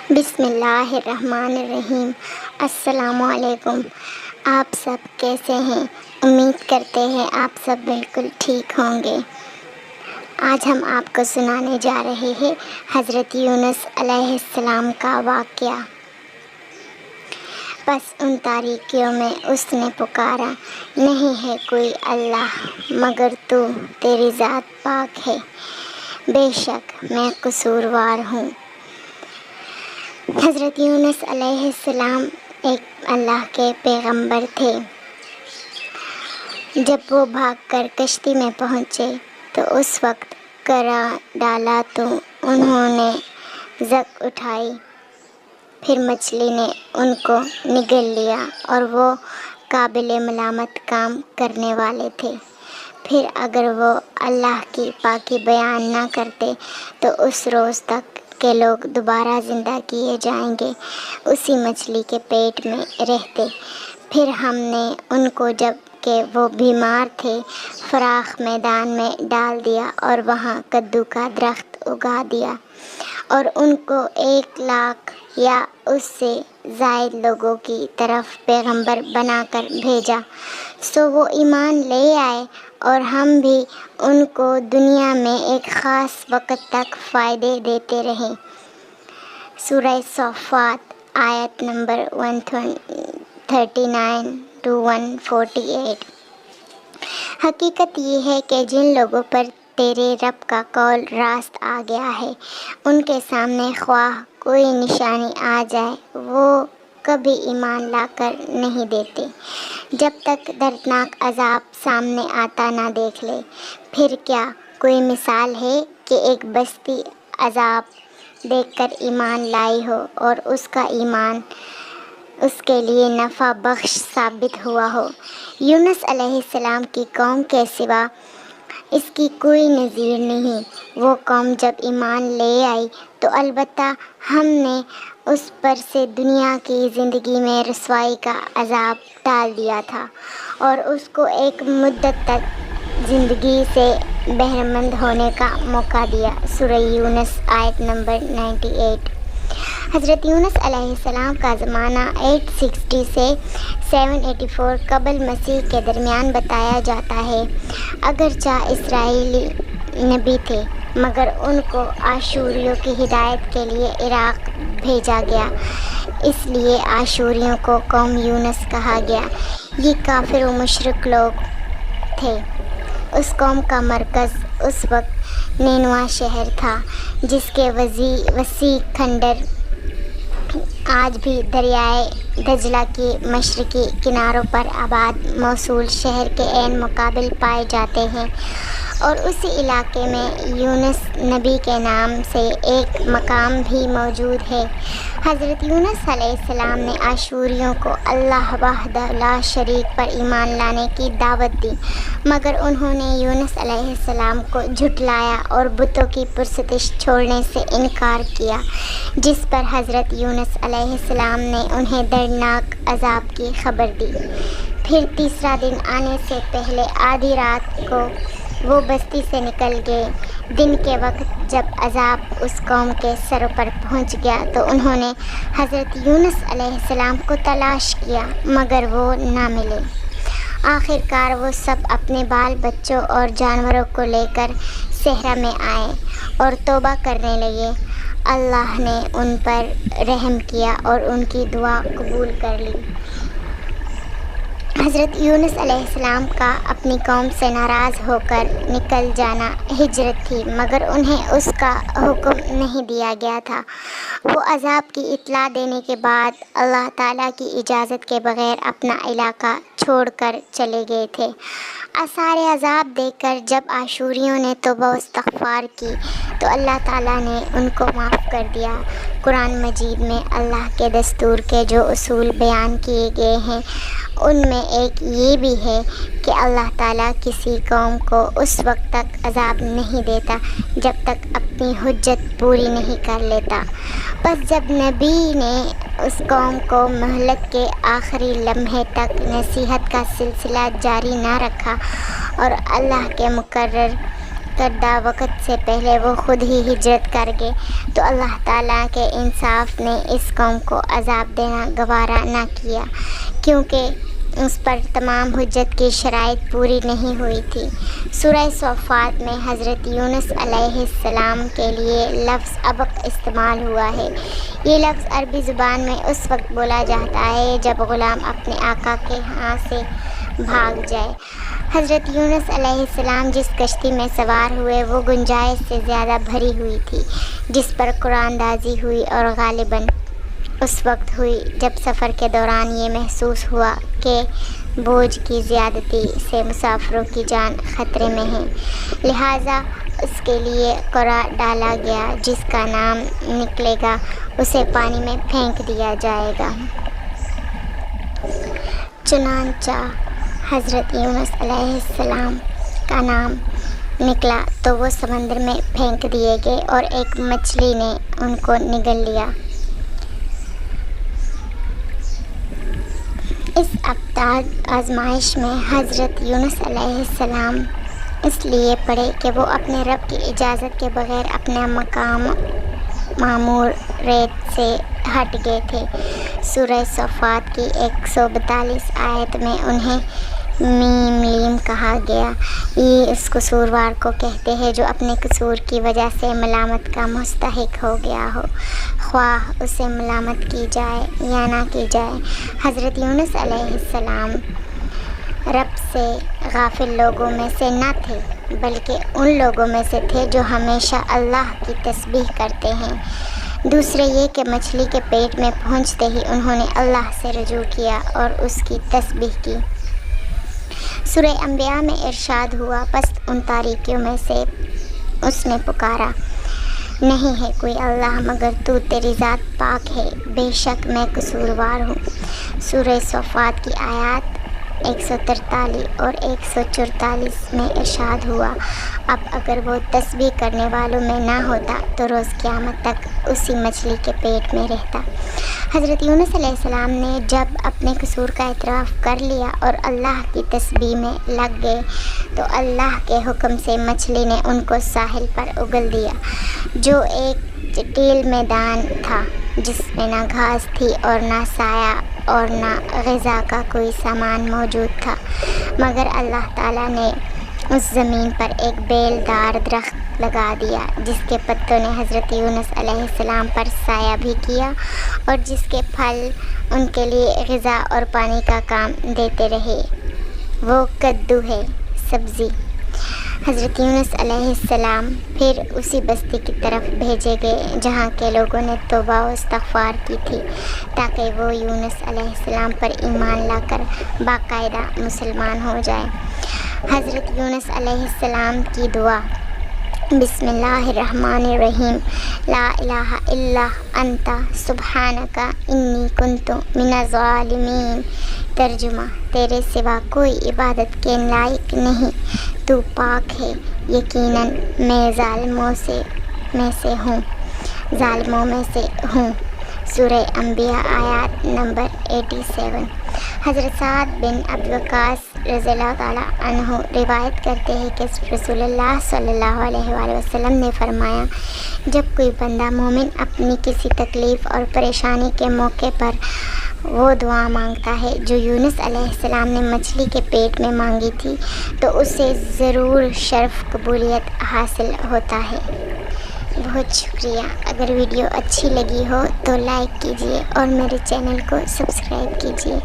بسم اللہ الرحمن الرحیم۔ السلام علیکم۔ آپ سب کیسے ہیں؟ امید کرتے ہیں آپ سب بالکل ٹھیک ہوں گے۔ آج ہم آپ کو سنانے جا رہے ہیں حضرت یونس علیہ السلام کا واقعہ۔ بس ان تاریکیوں میں اس نے پکارا، نہیں ہے کوئی اللہ مگر تو، تیری ذات پاک ہے، بے شک میں قصوروار ہوں۔ حضرت یونس علیہ السلام ایک اللہ کے پیغمبر تھے۔ جب وہ بھاگ کر کشتی میں پہنچے تو اس وقت کرا ڈالا تو انہوں نے زک اٹھائی، پھر مچھلی نے ان کو نگل لیا اور وہ قابل ملامت کام کرنے والے تھے۔ پھر اگر وہ اللہ کی پاکی بیان نہ کرتے تو اس روز تک کہ لوگ دوبارہ زندہ کیے جائیں گے اسی مچھلی کے پیٹ میں رہتے۔ پھر ہم نے ان کو جب کہ وہ بیمار تھے فراخ میدان میں ڈال دیا اور وہاں کدو کا درخت اگا دیا اور ان کو 1,00,000 یا اس سے زائد لوگوں کی طرف پیغمبر بنا کر بھیجا، سو وہ ایمان لے آئے اور ہم بھی ان کو دنیا میں ایک خاص وقت تک فائدے دیتے رہے۔ سورہ صافات آیت نمبر 139 to 148۔ حقیقت یہ ہے کہ جن لوگوں پر تیرے رب کا قول راست آ گیا ہے ان کے سامنے خواہ کوئی نشانی آ جائے وہ کبھی ایمان لا کر نہیں دیتے جب تک دردناک عذاب سامنے آتا نہ دیکھ لے۔ پھر کیا کوئی مثال ہے کہ ایک بستی عذاب دیکھ کر ایمان لائی ہو اور اس کا ایمان اس کے لیے نفع بخش ثابت ہوا ہو؟ یونس علیہ السلام کی قوم کے سوا اس کی کوئی نظیر نہیں۔ وہ قوم جب ایمان لے آئی تو البتہ ہم نے اس پر سے دنیا کی زندگی میں رسوائی کا عذاب ٹال دیا تھا اور اس کو ایک مدت تک زندگی سے بہرمند ہونے کا موقع دیا۔ سورہ یونس آیت نمبر 98۔ حضرت یونس علیہ السلام کا زمانہ 860 سے 784 قبل مسیح کے درمیان بتایا جاتا ہے۔ اگرچہ اسرائیلی نبی تھے مگر ان کو آشوریوں کی ہدایت کے لیے عراق بھیجا گیا، اس لیے آشوریوں کو قوم یونس کہا گیا۔ یہ کافر و مشرک لوگ تھے۔ اس قوم کا مرکز اس وقت نینوا شہر تھا جس کے وسیع کھنڈر آج بھی دریائے دجلہ کی مشرقی کناروں پر آباد موصول شہر کے عین مقابل پائے جاتے ہیں، اور اسی علاقے میں یونس نبی کے نام سے ایک مقام بھی موجود ہے۔ حضرت یونس علیہ السلام نے آشوریوں کو اللہ وحدہ لا شریک پر ایمان لانے کی دعوت دی مگر انہوں نے یونس علیہ السلام کو جھٹلایا اور بتوں کی پرستش چھوڑنے سے انکار کیا، جس پر حضرت یونس علیہ السلام نے انہیں دردناک عذاب کی خبر دی۔ پھر تیسرا دن آنے سے پہلے آدھی رات کو وہ بستی سے نکل گئے۔ دن کے وقت جب عذاب اس قوم کے سروں پر پہنچ گیا تو انہوں نے حضرت یونس علیہ السلام کو تلاش کیا مگر وہ نہ ملے۔ آخر کار وہ سب اپنے بال بچوں اور جانوروں کو لے کر صحرا میں آئے اور توبہ کرنے لگے۔ اللہ نے ان پر رحم کیا اور ان کی دعا قبول کر لی۔ حضرت یونس علیہ السلام کا اپنی قوم سے ناراض ہو کر نکل جانا ہجرت تھی مگر انہیں اس کا حکم نہیں دیا گیا تھا۔ وہ عذاب کی اطلاع دینے کے بعد اللہ تعالیٰ کی اجازت کے بغیر اپنا علاقہ چھوڑ کر چلے گئے تھے۔ آثار عذاب دیکھ کر جب آشوریوں نے توبہ و استغفار کی تو اللہ تعالیٰ نے ان کو معاف کر دیا۔ قرآن مجید میں اللہ کے دستور کے جو اصول بیان کیے گئے ہیں ان میں ایک یہ بھی ہے کہ اللہ تعالیٰ کسی قوم کو اس وقت تک عذاب نہیں دیتا جب تک اپنی حجت پوری نہیں کر لیتا۔ بس جب نبی نے اس قوم کو مہلت کے آخری لمحے تک نصیحت کا سلسلہ جاری نہ رکھا اور اللہ کے مقرر کردہ وقت سے پہلے وہ خود ہی ہجرت کر گئے تو اللہ تعالیٰ کے انصاف نے اس قوم کو عذاب دینا گوارا نہ کیا، کیونکہ اس پر تمام حجت کی شرائط پوری نہیں ہوئی تھی۔ سورہ صافات میں حضرت یونس علیہ السلام کے لیے لفظ ابق استعمال ہوا ہے۔ یہ لفظ عربی زبان میں اس وقت بولا جاتا ہے جب غلام اپنے آقا کے ہاں سے بھاگ جائے۔ حضرت یونس علیہ السلام جس کشتی میں سوار ہوئے وہ گنجائش سے زیادہ بھری ہوئی تھی، جس پر قرآن دازی ہوئی، اور غالباً اس وقت ہوئی جب سفر کے دوران یہ محسوس ہوا کہ بوجھ کی زیادتی سے مسافروں کی جان خطرے میں ہے، لہٰذا اس کے لیے قرعہ ڈالا گیا جس کا نام نکلے گا اسے پانی میں پھینک دیا جائے گا۔ چنانچہ حضرت یونس علیہ السلام کا نام نکلا تو وہ سمندر میں پھینک دیے گئے اور ایک مچھلی نے ان کو نگل لیا۔ اس ابتدائی آزمائش میں حضرت یونس علیہ السلام اس لیے پڑے کہ وہ اپنے رب کی اجازت کے بغیر اپنا مقام معمور ریت سے ہٹ گئے تھے۔ سورہ صافات کی 142 آیت میں انہیں میم کہا گیا۔ یہ اس قصوروار کو کہتے ہیں جو اپنے قصور کی وجہ سے ملامت کا مستحق ہو گیا ہو، خواہ اسے ملامت کی جائے یا نہ کی جائے۔ حضرت یونس علیہ السلام رب سے غافل لوگوں میں سے نہ تھے، بلکہ ان لوگوں میں سے تھے جو ہمیشہ اللہ کی تسبیح کرتے ہیں۔ دوسرے یہ کہ مچھلی کے پیٹ میں پہنچتے ہی انہوں نے اللہ سے رجوع کیا اور اس کی تسبیح کی۔ سورہ انبیاء میں ارشاد ہوا، پس ان تاریکیوں میں سے اس نے پکارا، نہیں ہے کوئی اللہ مگر تو، تیری ذات پاک ہے، بے شک میں قصوروار ہوں۔ سورہ صافات کی آیات 143 اور 144 میں ارشاد ہوا، اب اگر وہ تسبیح کرنے والوں میں نہ ہوتا تو روز قیامت تک اسی مچھلی کے پیٹ میں رہتا۔ حضرت یونس علیہ السلام نے جب اپنے قصور کا اعتراف کر لیا اور اللہ کی تسبیح میں لگ گئے تو اللہ کے حکم سے مچھلی نے ان کو ساحل پر اگل دیا، جو ایک چٹیل میدان تھا جس میں نہ گھاس تھی اور نہ سایہ اور نہ غذا کا کوئی سامان موجود تھا، مگر اللہ تعالیٰ نے اس زمین پر ایک بیل دار درخت لگا دیا جس کے پتوں نے حضرت یونس علیہ السلام پر سایہ بھی کیا اور جس کے پھل ان کے لیے غذا اور پانی کا کام دیتے رہے۔ وہ کدو ہے، سبزی۔ حضرت یونس علیہ السلام پھر اسی بستی کی طرف بھیجے گئے جہاں کے لوگوں نے توبہ و استغفار کی تھی تاکہ وہ یونس علیہ السلام پر ایمان لا کر باقاعدہ مسلمان ہو جائے۔ حضرت یونس علیہ السلام کی دعا، بسم اللہ الرحمن الرحیم، لا الہ الا انت سبحانک انی کنت من الظالمین۔ ترجمہ، تیرے سوا کوئی عبادت کے لائق نہیں، تو پاک ہے، یقیناً میں ظالموں میں سے ہوں۔ سورہ انبیاء آیات نمبر 87۔ حضرت سعد بن ابی وقاص رضی اللہ تعالیٰ عنہ روایت کرتے ہیں کہ رسول اللہ صلی اللہ علیہ وآلہ وسلم نے فرمایا، جب کوئی بندہ مومن اپنی کسی تکلیف اور پریشانی کے موقع پر وہ دعا مانگتا ہے جو یونس علیہ السلام نے مچھلی کے پیٹ میں مانگی تھی تو اسے ضرور شرف قبولیت حاصل ہوتا ہے۔ بہت شکریہ۔ اگر ویڈیو اچھی لگی ہو تو لائک کیجیے اور میرے چینل کو سبسکرائب کیجیے۔